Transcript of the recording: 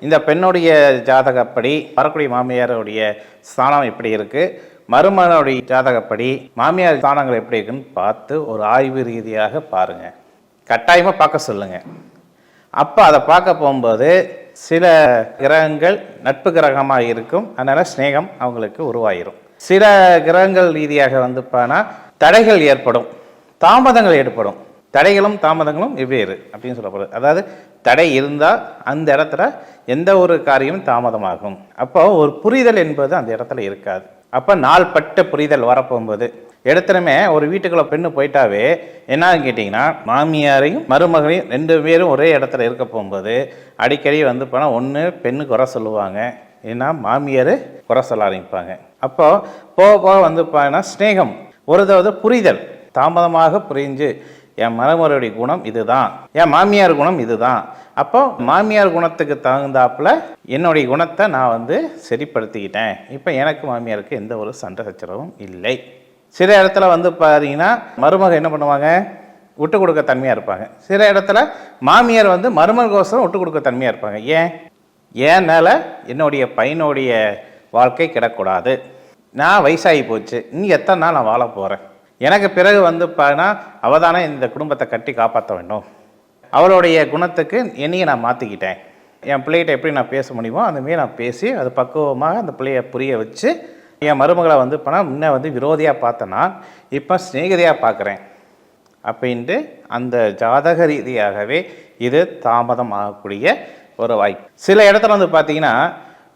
இந்த பெண்ணுடைய ஜாதகப்படி வரக்கூடிய மாமியாருடைய ஸ்தானம் எப்படி இருக்குது, மருமகனுடைய ஜாதகப்படி மாமியார் ஸ்தானங்கள் எப்படி இருக்குன்னு பார்த்து ஒரு ஆய்வு ரீதியாக பாருங்கள். கட்டாயமாக பார்க்க சொல்லுங்கள். அப்போ அதை பார்க்க போகும்போது சில கிரகங்கள் நட்பு கிரகமாக இருக்கும், அதனால் ஸ்நேகம் அவங்களுக்கு உருவாயிரும். சில கிரகங்கள் ரீதியாக போனால் தடைகள் ஏற்படும், தாமதங்கள் ஏற்படும். தடைகளும் தாமதங்களும் வெவ்வேறு அப்படின்னு சொல்லப்படுது. அதாவது தடை இருந்தால் அந்த இடத்துல எந்த ஒரு காரியமும் தாமதமாகும். அப்போ ஒரு புரிதல் என்பது அந்த இடத்துல இருக்காது. அப்போ நாள்பட்ட புரிதல் வரப்போகும்போது எடுத்துனமே ஒரு வீட்டுக்குள்ள பெண்ணு போயிட்டாவே என்னன்னு கேட்டிங்கன்னா, மாமியாரையும் மருமகளையும் 2 பேரும் ஒரே இடத்துல இருக்க போகும்போது அடிக்கடி போனால் ஒன்று பெண்ணு குறை சொல்லுவாங்க, ஏன்னா மாமியார் குறை சொல்ல ஆரம்பிப்பாங்க. அப்போ போக போக பார்த்தீங்கன்னா ஸ்நேகம் ஒரு புரிதல் தாமதமாக புரிஞ்சு என் மருமகளுடைய குணம் இதுதான், என் மாமியார் குணம் இதுதான். அப்போ மாமியார் குணத்துக்கு தகுந்தாப்புல என்னுடைய குணத்தை நான் சரிப்படுத்திக்கிட்டேன். இப்போ எனக்கு மாமியாருக்கு எந்த ஒரு சண்டை சச்சரவும் இல்லை. சில இடத்துல பார்த்தீங்கன்னா மருமக என்ன பண்ணுவாங்க, விட்டு கொடுக்க தன்மையாக இருப்பாங்க. சில இடத்துல மாமியார் மருமகோசரம் விட்டு கொடுக்க தன்மையாக இருப்பாங்க. ஏன்னால என்னுடைய பையனுடைய வாழ்க்கை கிடக்கூடாது, நான் வயசாகி போச்சு, இன்னும் எத்தனை நாள் நான் வாழ போகிறேன், எனக்கு பிறகு பார்த்தீங்கன்னா அவள் தானே இந்த குடும்பத்தை கட்டி காப்பாற்ற வேண்டும், அவளுடைய குணத்துக்கு என்னையை நான் மாற்றிக்கிட்டேன், என் பிள்ளைகிட்ட எப்படி நான் பேச முடியுமோ அந்தமாரி நான் பேசி அது பக்குவமாக அந்த பிள்ளைய புரிய வச்சு என் மருமகளை போனால் முன்னே விரோதியாக பார்த்தேன்னா இப்போ சிநேகிதியாக பார்க்குறேன் அப்படின்ட்டு அந்த ஜாதக ரீதியாகவே இது தாமதம் ஆகக்கூடிய ஒரு வாய்ப்பு. சில இடத்துல பார்த்தீங்கன்னா